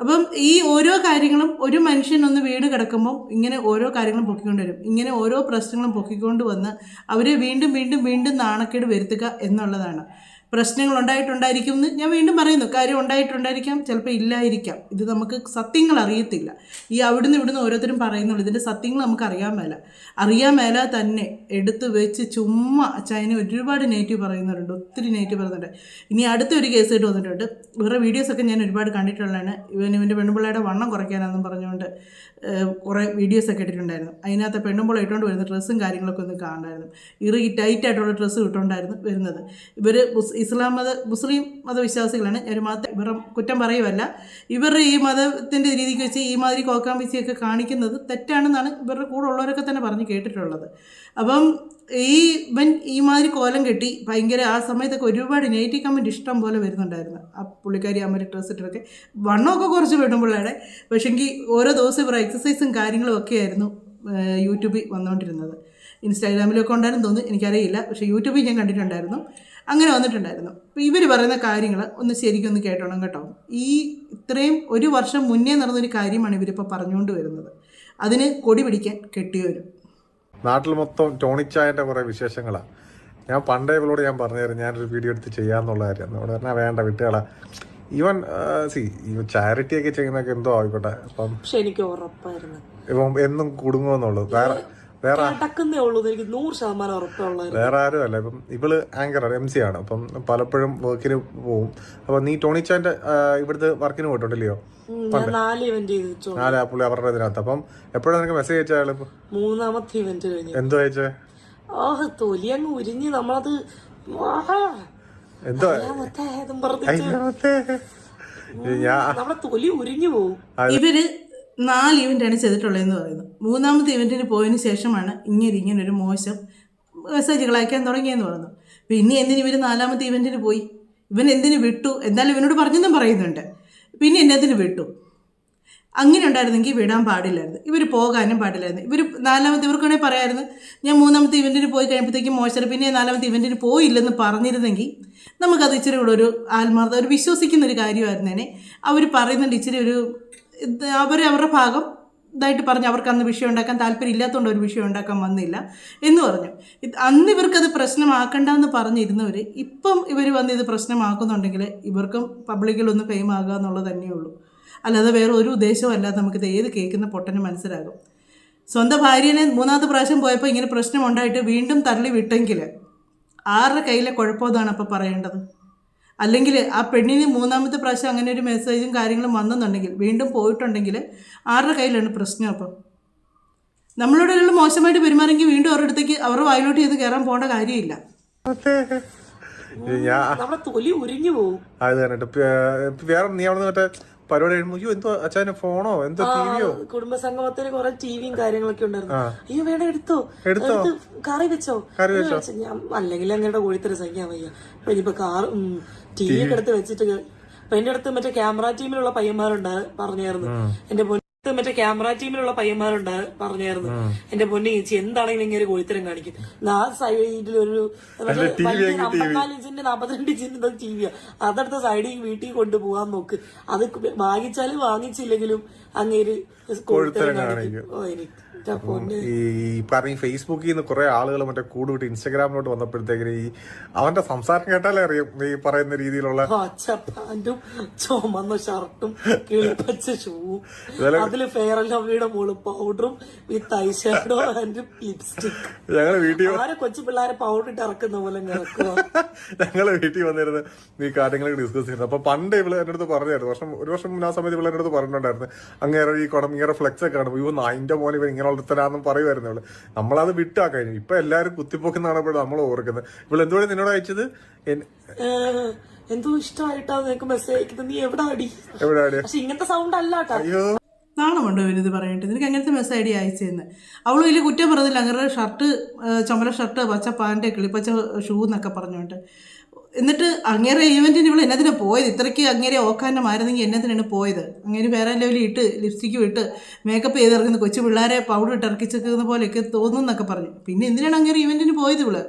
അപ്പം ഈ ഓരോ കാര്യങ്ങളും ഒരു മനുഷ്യനൊന്ന് വീട് കിടക്കുമ്പോൾ ഇങ്ങനെ ഓരോ കാര്യങ്ങളും പൊക്കിക്കൊണ്ടുവരും. ഇങ്ങനെ ഓരോ പ്രശ്നങ്ങളും പൊക്കിക്കൊണ്ട് വന്ന് അവരെ വീണ്ടും വീണ്ടും വീണ്ടും നാണക്കേട് വരുത്തുക എന്നുള്ളതാണ്. പ്രശ്നങ്ങൾ ഉണ്ടായിട്ടുണ്ടായിരിക്കും എന്ന് ഞാൻ വീണ്ടും പറയുന്നു. കാര്യം ഉണ്ടായിട്ടുണ്ടായിരിക്കാം, ചിലപ്പോൾ ഇല്ലായിരിക്കാം. ഇത് നമുക്ക് സത്യങ്ങൾ അറിയത്തില്ല. ഈ അവിടുന്ന് ഓരോരുത്തരും പറയുന്നുള്ളൂ. ഇതിൻ്റെ സത്യങ്ങൾ നമുക്ക് അറിയാൻ മേല തന്നെ എടുത്ത് വെച്ച് ചുമ്മാ അച്ചായനെ ഒരുപാട് നെഗറ്റീവ് പറയുന്നുണ്ട്, ഒത്തിരി നെഗറ്റീവ് പറയുന്നുണ്ട്. ഇനി അടുത്തൊരു കേസ് ആയിട്ട് വന്നിട്ടുണ്ട്. ഇവരുടെ വീഡിയോസൊക്കെ ഞാൻ ഒരുപാട് കണ്ടിട്ടുള്ളതാണ്. ഇവൻ്റെ പെണ്ണുപിള്ളയുടെ വണ്ണം കുറയ്ക്കാനാണെന്നും പറഞ്ഞുകൊണ്ട് കുറേ വീഡിയോസൊക്കെ ഇട്ടിട്ടുണ്ടായിരുന്നു. അതിനകത്ത് പെണ്ണുമ്പോൾ ഇട്ടുകൊണ്ട് വരുന്ന ഡ്രസ്സും കാര്യങ്ങളൊക്കെ ഒന്ന് കാണാമായിരുന്നു. ടൈറ്റായിട്ടുള്ള ഡ്രസ്സ് ഇട്ടുകൊണ്ടായിരുന്നു വരുന്നത്. ഇവർ മുസ്ലിം മതവിശ്വാസികളാണ്. ഒരു മതത്തെ ഇവരുടെ കുറ്റം പറയുമല്ല. ഇവരുടെ ഈ മതത്തിൻ്റെ രീതിക്ക് വെച്ച് ഈ മാതിരി കോക്കാമ്പിച്ചിയൊക്കെ കാണിക്കുന്നത് തെറ്റാണെന്നാണ് ഇവരുടെ കൂടെ ഉള്ളവരൊക്കെ തന്നെ പറഞ്ഞ് കേട്ടിട്ടുള്ളത്. അപ്പം ഇവൻ ഈ മാതിരി കോലം കെട്ടി ഭയങ്കര ആ സമയത്തൊക്കെ ഒരുപാട് നെഗറ്റീവ് കമൻറ്റ് ഇഷ്ടം പോലെ വരുന്നുണ്ടായിരുന്നു. ആ പുള്ളിക്കാരി അമ്മ ഡ്രസ്സ് ഇട്ടൊക്കെ വണ്ണമൊക്കെ കുറച്ച് പെണ്ണുപിള്ളയുടെ. പക്ഷേങ്കിൽ ഓരോ ദിവസം ഇവർ എക്സസൈസും കാര്യങ്ങളും ഒക്കെ ആയിരുന്നു യൂട്യൂബിൽ വന്നുകൊണ്ടിരുന്നത്. ഇൻസ്റ്റാഗ്രാമിലൊക്കെ ഉണ്ടായിരുന്നു തോന്നുന്നു, എനിക്കറിയില്ല. പക്ഷേ യൂട്യൂബിൽ ഞാൻ കണ്ടിട്ടുണ്ടായിരുന്നു, അങ്ങനെ വന്നിട്ടുണ്ടായിരുന്നു. അപ്പോൾ ഇവർ പറയുന്ന കാര്യങ്ങൾ ഒന്ന് ശരിക്കൊന്ന് കേട്ടോണം കേട്ടോ. ഈ ഇത്രയും 1 വർഷം മുന്നേ നടന്നൊരു കാര്യമാണ് ഇവരിപ്പോൾ പറഞ്ഞുകൊണ്ട് വരുന്നത്. അതിന് കൊടി പിടിക്കാൻ കെട്ടിയവരും. നാട്ടിൽ മൊത്തം ടോണിച്ചായൻ്റെ കുറേ വിശേഷങ്ങളാണ്. ഞാൻ പണ്ടേ ഇവളോട് ഞാൻ പറഞ്ഞായിരുന്നു ഞാനൊരു വീഡിയോ എടുത്ത് ചെയ്യാന്നുള്ള കാര്യം. എന്നോട് പറഞ്ഞാൽ വേണ്ട വിട്ടുകളാ. ഈവൻ ചാരിറ്റി ഒക്കെ ചെയ്യുന്നൊക്കെ എന്തോ ആയിക്കോട്ടെ. അപ്പം പക്ഷെ എനിക്ക് ഉറപ്പായിരുന്നു ഇപ്പം എന്നും കുടുങ്ങുമെന്നുള്ളത്. വേറെ നടക്കുന്നേ ഉള്ളൂ എനിക്ക് 100% ഉറപ്പുള്ളത്. വേറെ ആരും അല്ല. ഇപ്പം ഇവള് ആങ്കറാണ്, MC ആണ്. അപ്പം പലപ്പോഴും വർക്കിന് പോവും. അപ്പൊ നീ ടോണിച്ചാന്റെ ഇവിടുത്തെ വർക്കിന് പോയിട്ടുണ്ടല്ലോ? ഞാൻ 4 ഇവന്റ് ചെയ്തു. 4 പുള്ളി അവരുടെ ഇതിനകത്ത്. അപ്പം എപ്പോഴാണ് നിനക്ക് മെസ്സേജ് അയച്ച ആള്? 3ാമത്തെ ഇവന്റ് കഴിഞ്ഞു. എന്തോ അയച്ചേ? തൊലി അങ്ങ് ഉരിഞ്ഞ് നമ്മളത് എന്തോ നമ്മുടെ തൊലി ഉരിഞ്ഞു പോകും. ഇവര് 4 ഇവന്റാണ് ചെയ്തിട്ടുള്ളതെന്ന് പറയുന്നത്. 3ാമത്തെ ഇവന്റിന് പോയതിന് ശേഷമാണ് ഇങ്ങനൊരു മോശം മെസ്സേജുകൾ അയക്കാൻ തുടങ്ങിയെന്ന് പറഞ്ഞു. പിന്നെ എന്തിന് ഇവർ 4ാമത്തെ ഇവന്റിന് പോയി? ഇവൻ എന്തിനു വിട്ടു? എന്തായാലും ഇവനോട് പറഞ്ഞെന്നും പറയുന്നുണ്ട്. പിന്നെ എന്നതിന് വിട്ടു? അങ്ങനെ ഉണ്ടായിരുന്നെങ്കിൽ വിടാൻ പാടില്ലായിരുന്നു. ഇവർ പോകാനും പാടില്ലായിരുന്നു. ഇവർ 4ാമത്തെ ഇവർക്ക് വേണമെങ്കിൽ പറയാമായിരുന്നു ഞാൻ 3ാമത്തെ ഇവന്റിന് പോയി കഴിയുമ്പോഴത്തേക്കും മോശം, പിന്നെ 4ാമത്തെ ഇവന്റിന് പോയില്ലെന്ന് പറഞ്ഞിരുന്നെങ്കിൽ നമുക്കത് ഇച്ചിരി കൂടെ ഒരു ആത്മാർത്ഥ ഒരു വിശ്വസിക്കുന്നൊരു കാര്യമായിരുന്നേനെ. അവർ പറയുന്നുണ്ട് ഇച്ചിരി ഒരു അവരുടെ ഭാഗം ഇതായിട്ട് പറഞ്ഞു. അവർക്ക് അന്ന് വിഷയം ഉണ്ടാക്കാൻ താല്പര്യം ഇല്ലാത്തതുകൊണ്ട് ഒരു വിഷയം ഉണ്ടാക്കാൻ വന്നില്ല എന്ന് പറഞ്ഞു. അന്ന് ഇവർക്കത് പ്രശ്നമാക്കണ്ടെന്ന് പറഞ്ഞിരുന്നവർ ഇപ്പം ഇവർ വന്ന് ഇത് പ്രശ്നമാക്കുന്നുണ്ടെങ്കിൽ ഇവർക്കും പബ്ലിക്കിലൊന്ന് ഫെയിം ആകുക എന്നുള്ളത് തന്നെയുള്ളൂ. അല്ലാതെ വേറെ ഒരു ഉദ്ദേശവും അല്ലാതെ നമുക്കിത് ഏത് കേൾക്കുന്ന പൊട്ടന് മനസ്സിലാകും. സ്വന്തം ഭാര്യനെ 3ാമത്തെ പ്രാവശ്യം പോയപ്പോൾ ഇങ്ങനെ പ്രശ്നമുണ്ടായിട്ട് വീണ്ടും തള്ളി വിട്ടെങ്കിൽ ആരുടെ കയ്യിലെ കുഴപ്പമെന്നാണ് അപ്പോൾ പറയേണ്ടത്? അല്ലെങ്കിൽ ആ പെണ്ണിന് 3ാമത്തെ പ്രാവശ്യം അങ്ങനെ ഒരു മെസ്സേജും കാര്യങ്ങളും വന്നെന്നുണ്ടെങ്കിൽ വീണ്ടും പോയിട്ടുണ്ടെങ്കിൽ ആരുടെ കയ്യിലാണ് പ്രശ്നം? അപ്പം നമ്മളോട് ഒരാൾ മോശമായിട്ട് പെരുമാറെങ്കിൽ വീണ്ടും അവരുടെ അടുത്തേക്ക് അവരുടെ വായിലോട്ട് ചെയ്ത് കയറാൻ പോകേണ്ട കാര്യമില്ല. നമ്മുടെ തൊലി ഉരിഞ്ഞു പോകും. അത് പറഞ്ഞിട്ട് വേറെ നീ അവിടെ മറ്റേ പരിപാടി കഴിയുമ്പോ എന്തോ അച്ഛനെ ഫോണോ എന്തോ ടിവിയോ കുടുംബസംഗമത്തിന് കുറെ ടിവിയും കാര്യങ്ങളൊക്കെ ഉണ്ടായിരുന്നു. അയ്യോ വേണം എടുത്തോ കറി വെച്ചോ ഞാൻ അല്ലെങ്കിൽ അങ്ങനെ കോഴിത്തര സഹിക്കാൻ വയ്യ. അപ്പൊ ഇനിയിപ്പോ ടിവി ഒക്കെ എടുത്ത് വെച്ചിട്ട് അപ്പൊ എന്റെ അടുത്ത് മറ്റേ ക്യാമറ ടീമിലുള്ള പറഞ്ഞായിരുന്നു എന്റെ ക്യാമറ ടീമിലുള്ള പറഞ്ഞായിരുന്നു എന്റെ പൊന്നി ചേച്ചി എന്താണെങ്കിലും ഇങ്ങനെ കോഴിത്തരം കാണിക്കും. ആ സൈഡിൽ ഒരു 54 ഇഞ്ചിന്റെ 42 ഇഞ്ചിന്റെ ടിവിയാ, അതെടുത്ത സൈഡിൽ വീട്ടിൽ കൊണ്ടുപോകാൻ നോക്ക്. അത് വാങ്ങിച്ചാലും വാങ്ങിച്ചില്ലെങ്കിലും അങ്ങേര് കോഴിത്തരം കാണിക്കും. ഓ എനിക്ക് ഈ പറഞ്ഞ ഫേസ്ബുക്കിൽ നിന്ന് കുറെ ആളുകൾ മറ്റേ കൂടുവിട്ട് ഇൻസ്റ്റാഗ്രാമിലോട്ട് വന്നപ്പോഴത്തേക്കിന് ഈ അവന്റെ സംസാരം കേട്ടാലേ അറിയാം ഈ പറയുന്ന രീതിയിലുള്ള പച്ച പാന്റും ചുമന്ന ഷർട്ടും കിളിപ്പച്ച ഷൂവും അതില് ഫെയർ ആൻഡ് ലവ്ലിയുടെ മുകളിൽ പൗഡറും with I shadow and lipstick. ഞങ്ങള് വീട്ടിൽ ആരെ കൊച്ചു പിള്ളേരെ പൗഡർ ഇട്ട് ഇറക്കുന്ന പോലെ ഞങ്ങള് വീട്ടിൽ വന്നിരുന്ന് ഈ കാര്യങ്ങളൊക്കെ ഡിസ്കസ് ചെയ്യുന്നത്. അപ്പൊ പണ്ട് ഇവള് എന്റെ അടുത്ത് പറഞ്ഞായിരുന്നു, ഒരു വർഷം മുന്നേ ആ സമയത്ത് ഇവളെ അടുത്ത് പറഞ്ഞിട്ടുണ്ടായിരുന്നു അങ്ങേറെ ഈ കുടം ഇങ്ങനെ ഫ്ലെക്സ് ഒക്കെ കാണും ഇവ നായിന്റെ മോനെ ഇവൻ ഇങ്ങനെ ഒരുത്തരാന്നും പറയുമായിരുന്നു ഇവള്. നമ്മളത് വിട്ടാ കഴിഞ്ഞു. ഇപ്പൊ എല്ലാരും കുത്തിപ്പോക്കെന്നാണ് ഇപ്പോൾ നമ്മൾ ഓർക്കുന്നത്. ഇവള് എന്തുകൊണ്ട് നിന്നോട് അയച്ചത്? എന്തോ ഇഷ്ടമായിട്ടാ നിനക്ക് മെസ്സേജ് അയക്കുന്നത്. നീ എവിടെ അടി പക്ഷെ ഇങ്ങനത്തെ സൗണ്ട് അല്ലാട്ടോ. നാണമുണ്ടോ ഇവനിത് പറയട്ടെ? നിനക്ക് അങ്ങനത്തെ മെസ്സേജ് അയച്ചതെന്ന്. അവൾ വലിയ കുറ്റം പറഞ്ഞില്ല. അങ്ങനെ ഷർട്ട് ചുമല ഷർട്ട് പച്ച പാൻറ് കിളിപ്പച്ച ഷൂ എന്നൊക്കെ പറഞ്ഞുകൊണ്ട്. എന്നിട്ട് അങ്ങേരെ ഈവൻറ്റിന് ഇവൾ എന്നതിനാണ് പോയത്? ഇത്രയ്ക്ക് അങ്ങേരെ ഓക്കാനമായിരുന്നെങ്കിൽ എന്നതിനാണ് പോയത്? അങ്ങേര് വേറെ ലെവലിൽ ഇട്ട് ലിപ്സ്റ്റിക്കും ഇട്ട് മേക്കപ്പ് ചെയ്തിറക്കുന്ന കൊച്ചു പിള്ളേരെ പൗഡർ ഇട്ട് ഇറക്കിച്ചെക്കുന്ന പോലെയൊക്കെ തോന്നുന്നൊക്കെ പറഞ്ഞു. പിന്നെ എന്തിനാണ് അങ്ങേരെ ഈവൻറ്റിന് പോയത്? ഇവള്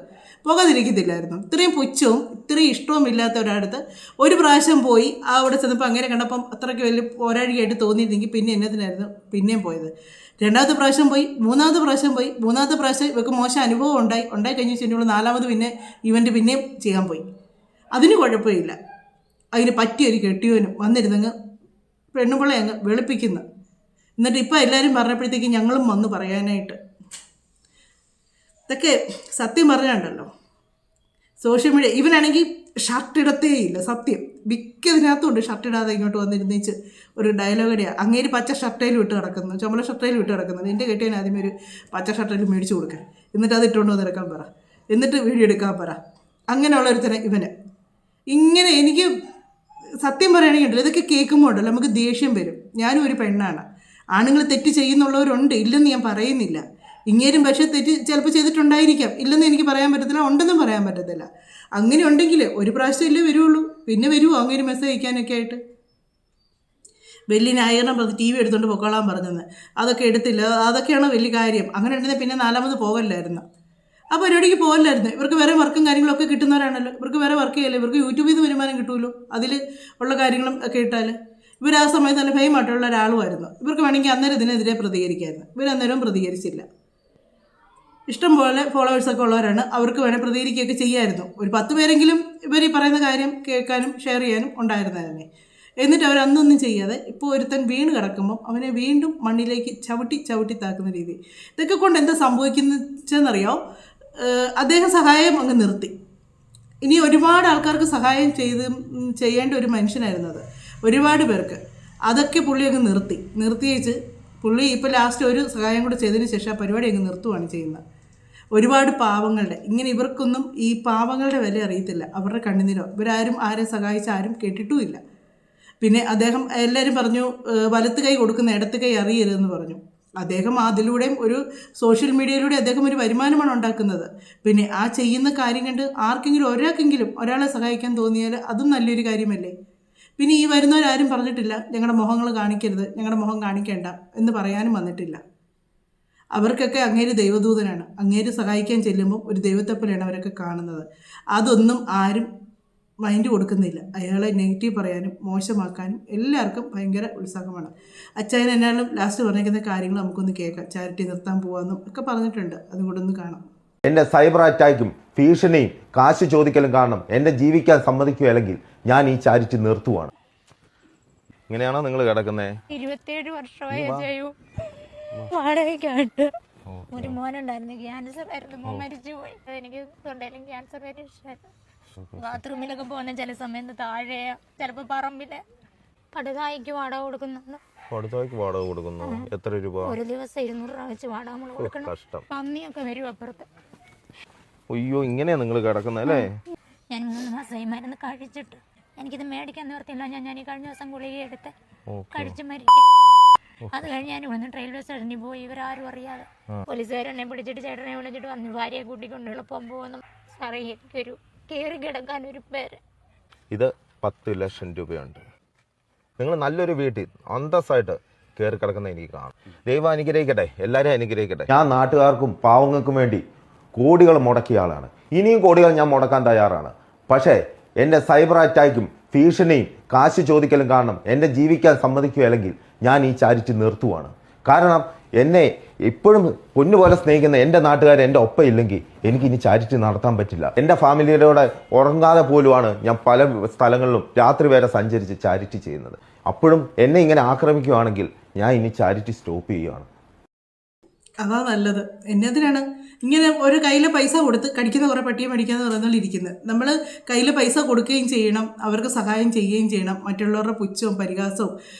പോകാതിരിക്കത്തില്ലായിരുന്നു. ഇത്രയും പുച്ഛവും ഇത്രയും ഇഷ്ടവും ഇല്ലാത്ത ഒരാടുത്ത് ഒരു പ്രാവശ്യം പോയി അവിടെ ചെന്നപ്പോൾ അങ്ങനെ കണ്ടപ്പം അത്രയ്ക്ക് വലിയ പോരാഴികയായിട്ട് തോന്നിയിരുന്നെങ്കിൽ പിന്നെ എന്നതിനായിരുന്നു പിന്നെയും പോയത്? 2ാമത്തെ പ്രാവശ്യം പോയി, 3ാമത്തെ പ്രാവശ്യം പോയി. 3ാമത്തെ പ്രാവശ്യം ഇവർക്ക് മോശം അനുഭവം ഉണ്ടായി കഴിഞ്ഞ് വെച്ചാൽ 4ാമത് പിന്നെ ഇവൻ്റ് പിന്നെയും ചെയ്യാൻ പോയി. അതിന് കുഴപ്പമില്ല. അതിന് പറ്റിയൊരു കെട്ടിയവനും വന്നിരുന്നങ്ങ് പെണ്ണുപിള്ളെ അങ്ങ് വെളുപ്പിക്കുന്നു. എന്നിട്ട് ഇപ്പം എല്ലാവരും പറഞ്ഞപ്പോഴത്തേക്കും ഞങ്ങളും വന്ന് പറയാനായിട്ട്. ഇതൊക്കെ സത്യം പറഞ്ഞുണ്ടല്ലോ സോഷ്യൽ മീഡിയ. ഇവനാണെങ്കിൽ ഷർട്ട് ഇടത്തേയില്ല. സത്യം മിക്കതിനകത്തുണ്ട് ഷർട്ട് ഇടാതെ ഇങ്ങോട്ട് വന്നിരുന്നേച്ച് ഒരു ഡയലോഗടിയാണ്. അങ്ങേര് പച്ച ഷർട്ടയിൽ വിട്ട് കിടക്കുന്നു, ചുമല ഷർട്ടയിൽ വിട്ട് കിടക്കുന്നത്. എൻ്റെ കെട്ടിയവൻ ആദ്യമേ ഒരു പച്ച ഷർട്ടയിൽ മേടിച്ചു കൊടുക്കാൻ, എന്നിട്ട് അത് ഇട്ടുകൊണ്ട് വന്നിറക്കാൻ പറ, എന്നിട്ട് വീഡിയോ എടുക്കാൻ പറ. അങ്ങനെയുള്ളൊരുത്തനെ ഇവന്. ഇങ്ങനെ എനിക്ക് സത്യം പറയുകയാണെങ്കിൽ ഇതൊക്കെ കേൾക്കുമ്പോൾ ഉണ്ടല്ലോ നമുക്ക് ദേഷ്യം വരും. ഞാനും ഒരു പെണ്ണാണ്. ആണുങ്ങൾ തെറ്റ് ചെയ്യുന്നുള്ളവരുണ്ട്, ഇല്ലെന്ന് ഞാൻ പറയുന്നില്ല. ഇങ്ങേരും പക്ഷേ തെറ്റ് ചിലപ്പോൾ ചെയ്തിട്ടുണ്ടായിരിക്കാം, ഇല്ലെന്ന് എനിക്ക് പറയാൻ പറ്റത്തില്ല, ഉണ്ടെന്നും പറയാൻ പറ്റത്തില്ല. അങ്ങനെ ഉണ്ടെങ്കിൽ ഒരു പ്രാവശ്യമല്ലേ വരുള്ളൂ, പിന്നെ വരുമോ അങ്ങനെ മെസ്സേജ് അയക്കാനൊക്കെ ആയിട്ട്? വലിയ ന്യായീകരണം പറഞ്ഞ് TV എടുത്തുകൊണ്ട് പൊക്കോളാൻ പറഞ്ഞെന്ന്, അതൊക്കെ എടുത്തില്ല, അതൊക്കെയാണ് വലിയ കാര്യം. അങ്ങനെ ഉണ്ടെങ്കിൽ പിന്നെ 4ാമത് പോകല്ലായിരുന്നു. ആ പരിപാടിക്ക് പോകല്ലായിരുന്നു. ഇവർക്ക് വേറെ വർക്കും കാര്യങ്ങളൊക്കെ കിട്ടുന്നവരാണല്ലോ. ഇവർക്ക് വേറെ വർക്ക് ചെയ്യല്ലേ, ഇവർക്ക് യൂട്യൂബിൽ നിന്ന് വരുമാനം കിട്ടുമല്ലോ. അതിൽ ഉള്ള കാര്യങ്ങളും ഒക്കെ ഇട്ടാൽ ഇവർ ആ സമയത്ത് നല്ല ഫെയിമായിട്ടുള്ള ഒരാളുമായിരുന്നു. ഇവർക്ക് വേണമെങ്കിൽ അന്നേരം ഇതിനെതിരെ പ്രതികരിക്കായിരുന്നു. ഇവരന്നേരം പ്രതികരിച്ചില്ല. ഇഷ്ടംപോലെ ഫോളോവേഴ്സൊക്കെ ഉള്ളവരാണ്. അവർക്ക് വേണേൽ പ്രതികരിക്കുകയൊക്കെ ചെയ്യായിരുന്നു. ഒരു 10 പേരെങ്കിലും ഇവർ ഈ പറയുന്ന കാര്യം കേൾക്കാനും ഷെയർ ചെയ്യാനും ഉണ്ടായിരുന്നതന്നെ. എന്നിട്ട് അവർ അന്നൊന്നും ചെയ്യാതെ ഇപ്പോൾ ഒരുത്തൻ വീണ് കിടക്കുമ്പം അവനെ വീണ്ടും മണ്ണിലേക്ക് ചവിട്ടി താക്കുന്ന രീതി. ഇതൊക്കെ കൊണ്ട് എന്താ സംഭവിക്കുന്നതെന്നറിയോ? അദ്ദേഹം സഹായം അങ്ങ് നിർത്തി. ഇനി ഒരുപാട് ആൾക്കാർക്ക് സഹായം ചെയ്യേണ്ട ഒരു മനുഷ്യനായിരുന്നു അത്, ഒരുപാട് പേർക്ക്. അതൊക്കെ പുള്ളി അങ്ങ് നിർത്തിയേച്ച് പുള്ളി ഇപ്പോൾ ലാസ്റ്റ് ഒരു സഹായം കൂടെ ചെയ്തതിന് ശേഷം ആ പരിപാടി അങ്ങ് നിർത്തുകയാണ് ചെയ്യുന്നത്. ഒരുപാട് പാവങ്ങളുടെ ഇങ്ങനെ ഇവർക്കൊന്നും ഈ പാവങ്ങളുടെ വില അറിയത്തില്ല, അവരുടെ കണ്ണുനീരോ. ഇവരാരും ആരെ സഹായിച്ച ആരും കേട്ടിട്ടുമില്ല. പിന്നെ അദ്ദേഹം എല്ലാവരും പറഞ്ഞു വലത്ത് കൈ കൊടുക്കുന്ന ഇടത്ത് കൈ അറിയരുതെന്ന് പറഞ്ഞു. അദ്ദേഹം അതിലൂടെയും ഒരു സോഷ്യൽ മീഡിയയിലൂടെ അദ്ദേഹം ഒരു വരുമാനമാണ് ഉണ്ടാക്കുന്നത്. പിന്നെ ആ ചെയ്യുന്ന കാര്യം കണ്ട് ഒരാൾക്കെങ്കിലും ഒരാളെ സഹായിക്കാൻ തോന്നിയാൽ അതും നല്ലൊരു കാര്യമല്ലേ. പിന്നെ ഈ വരുന്നവരാരും പറഞ്ഞിട്ടില്ല ഞങ്ങളുടെ മുഖങ്ങൾ കാണിക്കരുത്, ഞങ്ങളുടെ മുഖം കാണിക്കേണ്ട എന്ന് പറയാനും വന്നിട്ടില്ല. അവർക്കൊക്കെ അങ്ങേര് ദൈവദൂതനാണ്. അങ്ങേര് സഹായിക്കാൻ ചെല്ലുമ്പോൾ ഒരു ദൈവത്തെപ്പോലെയാണ് അവരൊക്കെ കാണുന്നത്. അതൊന്നും ആരും മൈൻഡ് കൊടുക്കുന്നില്ല. അയാളെ നെഗറ്റീവ് പറയാനും മോശമാക്കാനും എല്ലാവർക്കും ഭയങ്കര ഉത്സാഹമാണ്. അച്ചായൻ എന്നാലും ലാസ്റ്റ് പറഞ്ഞിരിക്കുന്ന കാര്യങ്ങൾ നമുക്കൊന്ന് കേൾക്കാം. ചാരിറ്റി നിർത്താൻ പോകാമെന്നും ഒക്കെ പറഞ്ഞിട്ടുണ്ട്, അതുകൂടെ ഒന്ന് കാണാം. എൻ്റെ സൈബർ അറ്റാക്കും ഭീഷണിയും കാശ് ചോദിക്കലും കാരണം എന്നെ ജീവിക്കാൻ സമ്മതിക്കുകയല്ലെങ്കിൽ ഞാൻ ഈ ചാരിറ്റി നിർത്തുവാണ്. ഇങ്ങനെയാണോ നിങ്ങൾ കിടക്കുന്നത്? 27 വർഷമായി ചെയ്യൂ. വാടകയ്ക്കായിട്ട് ഒരു മോനുണ്ടായിരുന്നു, ക്യാൻസർ ആയിരുന്നു, മോൻ മരിച്ചുപോയി. എനിക്ക് തൊണ്ടയിലും ക്യാൻസർ പരീക്ഷയായിരുന്നു. ബാത്റൂമിലൊക്കെ പോകുന്ന ചില സമയത്ത് താഴെ ചിലപ്പോൾ പറമ്പില് പടുതായിക്ക് വാടക കൊടുക്കുന്നുണ്ട്. വാടക കൊടുക്കുന്നു? എത്ര രൂപ? ഒരു ദിവസം 200 രൂപ വെച്ച് വാടക നമ്മൾ കൊടുക്കണം. പന്നിയൊക്കെ വരും അപ്പുറത്ത്. അയ്യോ, ഇങ്ങനെയാ നിങ്ങൾ കിടക്കുന്നല്ലേ? ഞാൻ 3 മാസമായി മരുന്ന് കഴിച്ചിട്ട് എനിക്കിത് മേടിക്കാൻ നിവർത്തില്ല. ഞാൻ ഈ കഴിഞ്ഞ ദിവസം ഗുളിക എടുത്ത് കഴിച്ച് മരിക്കും. അത് കഴിഞ്ഞ് ഞാൻ ഇവിടുന്ന് റെയിൽവേ സ്റ്റേഷനിൽ പോയി. ഇവരാരും അറിയാതെ പോലീസുകാരെന്നെ പിടിച്ചിട്ട് ചേട്ടനെ വിളിച്ചിട്ട് വന്നു ഭാര്യയെ കൂട്ടിക്കൊണ്ട് എളുപ്പം പോകുന്നു. സാറേ എനിക്കൊരു കയറി കിടക്കാൻ ഒരു പേര്. ഇത് 10 ലക്ഷം രൂപയുണ്ട്. നിങ്ങൾ നല്ലൊരു വീട്ടിൽ അന്തസ്സായിട്ട് കയറി കിടക്കുന്ന എനിക്ക് കാണാം. ദൈവം അനുഗ്രഹിക്കട്ടെ, എല്ലാവരും അനുഗ്രഹിക്കട്ടെ. ഞാൻ നാട്ടുകാർക്കും പാവങ്ങൾക്കും വേണ്ടി കോടികൾ മുടക്കിയ ആളാണ്. ഇനിയും കോടികൾ ഞാൻ മുടക്കാൻ തയ്യാറാണ്. പക്ഷേ എൻ്റെ സൈബർ അറ്റാക്കും ഭീഷണിയും കാശ് ചോദിക്കലും കാരണം എന്നെ ജീവിക്കാൻ സമ്മതിക്കുകയല്ലെങ്കിൽ ഞാൻ ഈ ചാരിറ്റി നിർത്തുവാണ്. കാരണം എന്നെ ഇപ്പോഴും പൊന്നുപോലെ സ്നേഹിക്കുന്ന എൻ്റെ നാട്ടുകാർ എൻ്റെ ഒപ്പം ഇല്ലെങ്കിൽ എനിക്ക് ഇനി ചാരിറ്റി നടത്താൻ പറ്റില്ല. എൻ്റെ ഫാമിലിയോടെ ഉറങ്ങാതെ പോലുമാണ് ഞാൻ പല സ്ഥലങ്ങളിലും രാത്രി വരെ സഞ്ചരിച്ച് ചാരിറ്റി ചെയ്യുന്നത്. അപ്പോഴും എന്നെ ഇങ്ങനെ ആക്രമിക്കുകയാണെങ്കിൽ ഞാൻ ഇനി ചാരിറ്റി സ്റ്റോപ്പ് ചെയ്യുകയാണ്. അതാ നല്ലത്. എന്നതിനാണ് ഇങ്ങനെ ഒരു കയ്യിൽ പൈസ കൊടുത്ത് കടിക്കുന്ന കുറേ പട്ടിയെ മേടിക്കാന്ന് പറയുന്നതിൽ ഇരിക്കുന്നത്. നമ്മൾ കയ്യിൽ പൈസ കൊടുക്കുകയും ചെയ്യണം, അവർക്ക് സഹായം ചെയ്യുകയും ചെയ്യണം. മറ്റുള്ളവരുടെ പുച്ഛവും പരിഹാസവും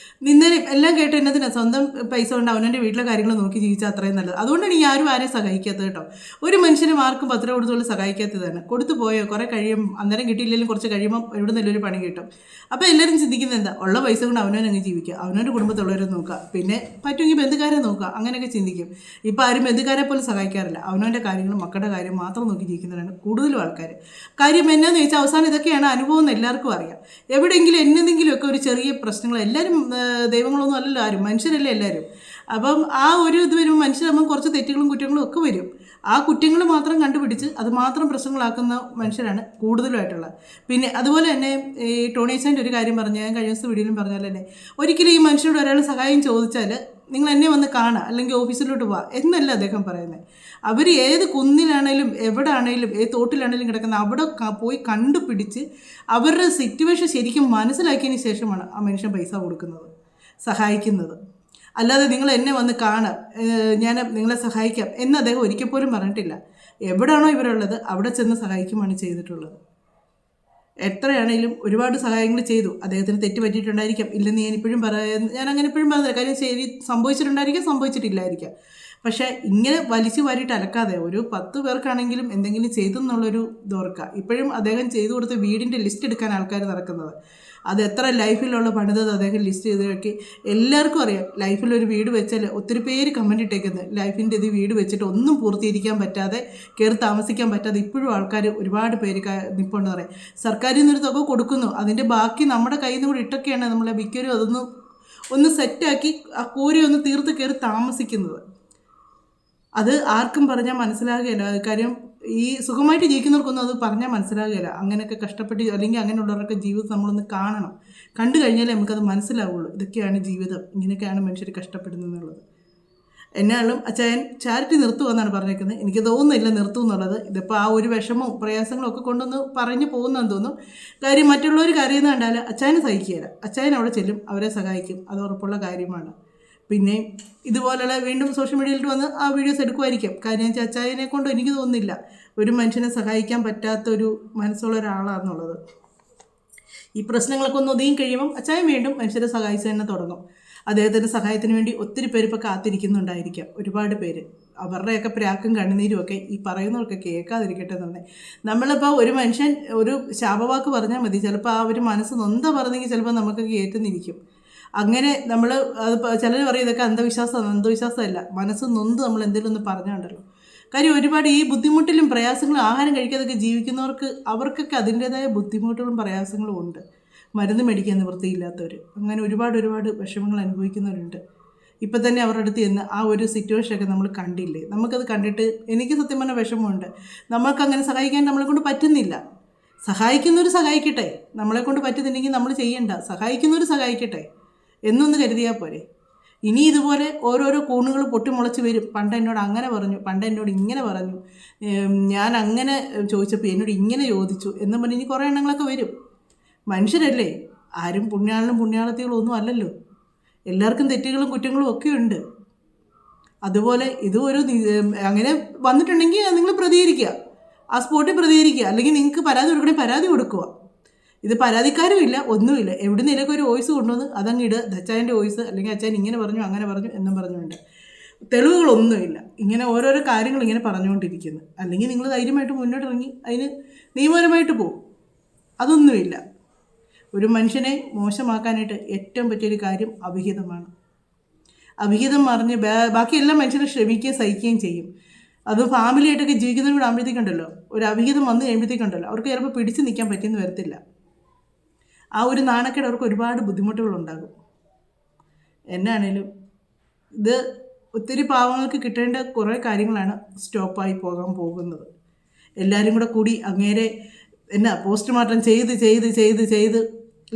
നിന്നേലും എല്ലാം കേട്ട് എന്നതിനാണ് സ്വന്തം പൈസ കൊണ്ട് അവനവൻ്റെ വീട്ടിലെ കാര്യങ്ങൾ നോക്കി ജീവിച്ചാൽ അത്രയും നല്ലത്. അതുകൊണ്ടാണ് ഈ ആരും ആരെയും സഹായിക്കാത്തത് കേട്ടോ. ഒരു മനുഷ്യനും ആർക്കും 10 രൂപ കൊടുത്തുകൊണ്ട് സഹായിക്കാത്തതാണ്. കൊടുത്തു പോയോ കുറേ കഴിയും, അന്നേരം കിട്ടിയില്ലെങ്കിലും കുറച്ച് കഴിയുമ്പം എവിടെ നിന്നൊരു പണി കിട്ടും. അപ്പോൾ എല്ലാവരും ചിന്തിക്കുന്നത് എന്താ, ഉള്ള പൈസ കൊണ്ട് അവനവനങ്ങ് ജീവിക്കുക, അവനവൻ്റെ കുടുംബത്തുള്ളവരെ നോക്കുക, പിന്നെ പറ്റുമെങ്കിൽ ബന്ധുക്കാരെ നോക്കുക, അങ്ങനെയൊക്കെ ചിന്തിക്കും. ഇപ്പോൾ ആരും ബന്ധുക്കാരെ പോലും സഹായിക്കാറില്ല. അവനവൻ്റെ കാര്യങ്ങളും മക്കളുടെ കാര്യം മാത്രം നോക്കി ജീവിക്കുന്നവരാണ് കൂടുതലും ആൾക്കാർ. കാര്യം എന്നാന്ന് ചോദിച്ചാൽ അവസാനം ഇതൊക്കെയാണ് അനുഭവം എന്ന് എല്ലാവർക്കും അറിയാം. എവിടെയെങ്കിലും എന്നതെങ്കിലുമൊക്കെ ഒരു ചെറിയ പ്രശ്നങ്ങൾ, എല്ലാവരും ദൈവങ്ങളൊന്നും അല്ലല്ലോ, ആരും മനുഷ്യരല്ലേ എല്ലാവരും. അപ്പം ആ ഒരു ഇത് വരുമ്പോൾ മനുഷ്യരാകുമ്പോൾ കുറച്ച് തെറ്റുകളും കുറ്റങ്ങളും ഒക്കെ വരും. ആ കുറ്റങ്ങൾ മാത്രം കണ്ടുപിടിച്ച് അത് മാത്രം പ്രശ്നങ്ങളാക്കുന്ന മനുഷ്യരാണ് കൂടുതലുമായിട്ടുള്ളത്. പിന്നെ അതുപോലെ തന്നെ ഈ ടോണി അച്ചാൻ്റെ ഒരു കാര്യം പറഞ്ഞു, ഞാൻ കഴിഞ്ഞ ദിവസം വീഡിയോയിലും പറഞ്ഞാൽ തന്നെ, ഒരിക്കലും ഈ മനുഷ്യരോട് ഒരാൾ സഹായം ചോദിച്ചാൽ നിങ്ങൾ എന്നെ വന്ന് കാണുക അല്ലെങ്കിൽ ഓഫീസിലോട്ട് പോവുക എന്നല്ല അദ്ദേഹം പറയുന്നത്. അവർ ഏത് കുന്നിലാണേലും എവിടെ ആണേലും ഏത് തോട്ടിലാണേലും കിടക്കുന്ന അവിടെ പോയി കണ്ടുപിടിച്ച് അവരുടെ സിറ്റുവേഷൻ ശരിക്കും മനസ്സിലാക്കിയതിന് ശേഷമാണ് ആ മനുഷ്യൻ പൈസ കൊടുക്കുന്നത്, സഹായിക്കുന്നത്. അല്ലാതെ നിങ്ങൾ എന്നെ വന്ന് കാണുക, ഞാൻ നിങ്ങളെ സഹായിക്കാം എന്ന് അദ്ദേഹം ഒരിക്കൽ പോലും പറഞ്ഞിട്ടില്ല. എവിടെയാണോ ഇവരുള്ളത് അവിടെ ചെന്ന് സഹായിക്കുമാണ് ചെയ്തിട്ടുള്ളത്. എത്രയാണേലും ഒരുപാട് സഹായങ്ങൾ ചെയ്തു. അദ്ദേഹത്തിന് തെറ്റ് പറ്റിയിട്ടുണ്ടായിരിക്കാം, ഇല്ലെന്ന് ഞാൻ അങ്ങനെ ഇപ്പോഴും പറയുന്നില്ല. കാര്യം ശരി, സംഭവിച്ചിട്ടുണ്ടായിരിക്കാം, സംഭവിച്ചിട്ടില്ലായിരിക്കാം. പക്ഷേ ഇങ്ങനെ വലിച്ചു വാരിയിട്ട് അലക്കാതെ ഒരു 10 പേർക്കാണെങ്കിലും എന്തെങ്കിലും ചെയ്തെന്നുള്ളൊരു ഇതോർക്കുക. ഇപ്പോഴും അദ്ദേഹം ചെയ്തു കൊടുത്ത വീടിൻ്റെ ലിസ്റ്റ് എടുക്കാൻ ആൾക്കാർ നടക്കുന്നത്. അത് എത്ര ലൈഫിലുള്ള പണിതത് അദ്ദേഹം ലിസ്റ്റ് ചെയ്ത് നോക്കി. എല്ലാവർക്കും അറിയാം, ലൈഫിലൊരു വീട് വെച്ചാൽ ഒത്തിരി പേര് കമൻറ്റ് ഇട്ടേക്കുന്നത് ലൈഫിൻ്റെ ഇത് വീട് വെച്ചിട്ട് ഒന്നും പൂർത്തീകരിക്കാൻ പറ്റാതെ, കയറി താമസിക്കാൻ പറ്റാതെ ഇപ്പോഴും ആൾക്കാർ ഒരുപാട് പേര് നിൽപ്പുണ്ടെന്ന് പറയാം. സർക്കാരിൽ നിന്നൊരു തുക കൊടുക്കുന്നു, അതിൻ്റെ ബാക്കി നമ്മുടെ കയ്യിൽ നിന്ന് കൂടി ഇട്ടൊക്കെയാണ് നമ്മളെ മിക്കവരും ഒന്ന് സെറ്റാക്കി ആ കോരി ഒന്ന് തീർത്ത് കയറി താമസിക്കുന്നത്. അത് ആർക്കും പറഞ്ഞാൽ മനസ്സിലാകുകയില്ല. കാര്യം ഈ സുഖമായിട്ട് ജീവിക്കുന്നവർക്കൊന്നും അത് പറഞ്ഞാൽ മനസ്സിലാകുകയില്ല. അങ്ങനെയൊക്കെ കഷ്ടപ്പെട്ട് അല്ലെങ്കിൽ അങ്ങനെയുള്ളവരൊക്കെ ജീവിതം നമ്മളൊന്ന് കാണണം. കണ്ടു കഴിഞ്ഞാലേ നമുക്കത് മനസ്സിലാവുള്ളൂ. ഇതൊക്കെയാണ് ജീവിതം, ഇങ്ങനെയൊക്കെയാണ് മനുഷ്യർ കഷ്ടപ്പെടുന്നതെന്നുള്ളത്. എന്നാലും അച്ചായൻ ചാരിറ്റി നിർത്തുമെന്നാണ് പറഞ്ഞേക്കുന്നത്. എനിക്ക് തോന്നുന്നില്ല നിർത്തും എന്നുള്ളത്. ഇതിപ്പോൾ ആ ഒരു വിഷമവും പ്രയാസങ്ങളും ഒക്കെ കൊണ്ടൊന്ന് പറഞ്ഞു പോകുന്നതെന്ന് തോന്നുന്നു. കാര്യം മറ്റുള്ളവർ കരയുന്ന കണ്ടാൽ അച്ചായന് സഹിക്കുകയില്ല. അച്ചായൻ അവിടെ ചെല്ലും, അവരെ സഹായിക്കും, അത് ഉറപ്പുള്ള കാര്യമാണ്. പിന്നെ ഇതുപോലുള്ള വീണ്ടും സോഷ്യൽ മീഡിയയിൽ വന്ന് ആ വീഡിയോസ് എടുക്കുമായിരിക്കും. കാര്യം വെച്ചാൽ അച്ചായനെ കൊണ്ട് എനിക്ക് തോന്നുന്നില്ല ഒരു മനുഷ്യനെ സഹായിക്കാൻ പറ്റാത്തൊരു മനസ്സുള്ള ഒരാളാണെന്നുള്ളത്. ഈ പ്രശ്നങ്ങളൊക്കെ ഒന്ന് ഒതുങ്ങി കഴിയുമ്പം അച്ചായൻ വീണ്ടും മനുഷ്യരെ സഹായിച്ചു തന്നെ തുടങ്ങും. അദ്ദേഹത്തിൻ്റെ സഹായത്തിന് വേണ്ടി ഒത്തിരി പേര് ഇപ്പോൾ കാത്തിരിക്കുന്നുണ്ടായിരിക്കാം, ഒരുപാട് പേര്. അവരുടെയൊക്കെ പ്രാക്കും കണ്ണുനീരും ഒക്കെ ഈ പറയുന്നവർക്ക് കേൾക്കാതിരിക്കട്ടെ തന്നെ. നമ്മളിപ്പോൾ ഒരു മനുഷ്യൻ ഒരു ശാപവാക്ക് പറഞ്ഞാൽ മതി, ചിലപ്പോൾ ആ ഒരു മനസ്സ് നൊന്ത പറഞ്ഞെങ്കിൽ ചിലപ്പോൾ നമുക്ക് കേട്ടുന്നിരിക്കും. അങ്ങനെ നമ്മൾ അത് ചിലർ പറയും ഇതൊക്കെ അന്ധവിശ്വാസമാണ്. അന്ധവിശ്വാസമല്ല, മനസ്സ് നൊന്ത് നമ്മൾ എന്തെങ്കിലും ഒന്ന് പറഞ്ഞുണ്ടല്ലോ. കാര്യം ഒരുപാട് ഈ ബുദ്ധിമുട്ടിലും പ്രയാസങ്ങളും ആഹാരം കഴിക്കാതൊക്കെ ജീവിക്കുന്നവർക്ക് അവർക്കൊക്കെ അതിൻ്റേതായ ബുദ്ധിമുട്ടുകളും പ്രയാസങ്ങളും ഉണ്ട്. മരുന്ന് മേടിക്കാൻ നിവൃത്തിയില്ലാത്തവർ, അങ്ങനെ ഒരുപാട് വിഷമങ്ങൾ അനുഭവിക്കുന്നവരുണ്ട്. ഇപ്പം തന്നെ അവരുടെ അടുത്ത് ചെന്ന് ആ ഒരു സിറ്റുവേഷനൊക്കെ നമ്മൾ കണ്ടില്ലേ. നമുക്കത് കണ്ടിട്ട് എനിക്ക് സത്യം പറഞ്ഞ വിഷമമുണ്ട്. നമ്മൾക്കങ്ങനെ സഹായിക്കാൻ നമ്മളെക്കൊണ്ട് പറ്റുന്നില്ല. സഹായിക്കുന്നവർ സഹായിക്കട്ടെ, നമ്മളെക്കൊണ്ട് പറ്റുന്നില്ലെങ്കിൽ നമ്മൾ ചെയ്യണ്ട. സഹായിക്കുന്നവർ സഹായിക്കട്ടെ എന്നൊന്ന് കരുതിയാൽ പോരെ. ഇനി ഇതുപോലെ ഓരോരോ കൂണുകൾ പൊട്ടിമുളച്ച് വരും. പണ്ട് എന്നോട് അങ്ങനെ പറഞ്ഞു, പണ്ട് എന്നോട് ഇങ്ങനെ പറഞ്ഞു, ഞാൻ അങ്ങനെ ചോദിച്ചപ്പോൾ എന്നോട് ഇങ്ങനെ ചോദിച്ചു എന്നും പറഞ്ഞ് ഇനി കുറേ എണ്ണങ്ങളൊക്കെ വരും. മനുഷ്യരല്ലേ, ആരും പുണ്യാളനും പുണ്യാളത്തികളും ഒന്നും അല്ലല്ലോ. എല്ലാവർക്കും തെറ്റുകളും കുറ്റങ്ങളും ഒക്കെ ഉണ്ട്. അതുപോലെ ഇത് ഒരു അങ്ങനെ വന്നിട്ടുണ്ടെങ്കിൽ നിങ്ങൾ പ്രതികരിക്കുക, ആ സ്പോട്ടിൽ പ്രതികരിക്കുക. അല്ലെങ്കിൽ നിങ്ങൾക്ക് പരാതി കൊടുക്കണമെങ്കിൽ പരാതി കൊടുക്കുക. ഇത് പരാതിക്കാരുമില്ല, ഒന്നുമില്ല. എവിടെ നിന്നൊക്കെ ഒരു വോയിസ് കൊണ്ടുവന്ന് അതങ്ങ് ഇടുക, അച്ചായൻ്റെ വോയിസ്, അല്ലെങ്കിൽ അച്ചായൻ ഇങ്ങനെ പറഞ്ഞു അങ്ങനെ പറഞ്ഞു എന്നും പറഞ്ഞുകൊണ്ട് തെളിവുകളൊന്നുമില്ല. ഇങ്ങനെ ഓരോരോ കാര്യങ്ങൾ ഇങ്ങനെ പറഞ്ഞുകൊണ്ടിരിക്കുന്നു. അല്ലെങ്കിൽ നിങ്ങൾ ധൈര്യമായിട്ട് മുന്നോട്ടിറങ്ങി അതിന് നിയമപരമായിട്ട് പോകും. അതൊന്നുമില്ല. ഒരു മനുഷ്യനെ മോശമാക്കാനായിട്ട് ഏറ്റവും പറ്റിയൊരു കാര്യം അവിഹിതമാണ്. അവിഹിതം പറഞ്ഞ് ബാക്കി എല്ലാ മനുഷ്യരും ക്ഷമിക്കുകയും സഹിക്കുകയും ചെയ്യും. അത് ഫാമിലിയായിട്ടൊക്കെ ജീവിക്കുന്നവരോട് ആകുമ്പോഴത്തേക്കുണ്ടല്ലോ, ഒരു അവിഹിതം വന്നു കഴിയുമ്പോഴത്തേക്കുണ്ടല്ലോ അവർക്ക് ചിലപ്പോൾ പിടിച്ച് നിൽക്കാൻ പറ്റിയെന്ന് വരത്തില്ല. ആ ഒരു നാണക്കേട് അവർക്ക് ഒരുപാട് ബുദ്ധിമുട്ടുകളുണ്ടാകും. എന്നാണേലും ഇത് ഒത്തിരി പാവങ്ങൾക്ക് കിട്ടേണ്ട കുറേ കാര്യങ്ങളാണ് സ്റ്റോപ്പായി പോകാൻ പോകുന്നത്. എല്ലാവരും കൂടി അങ്ങേരെ പോസ്റ്റ്മോർട്ടം ചെയ്ത്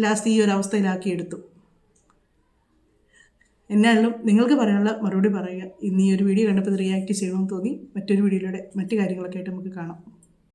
ലാസ്റ്റ് ഈ ഒരു അവസ്ഥയിലാക്കിയെടുത്തു. എന്നാലും നിങ്ങൾക്ക് പറയാനുള്ള മറുപടി പറയുക. ഇന്ന് ഈ ഒരു വീഡിയോ കണ്ടപ്പോൾ ഇത് റിയാക്ട് ചെയ്യണമെന്ന് തോന്നി. മറ്റൊരു വീഡിയോയിലൂടെ മറ്റു കാര്യങ്ങളൊക്കെ ആയിട്ട് നമുക്ക് കാണാം.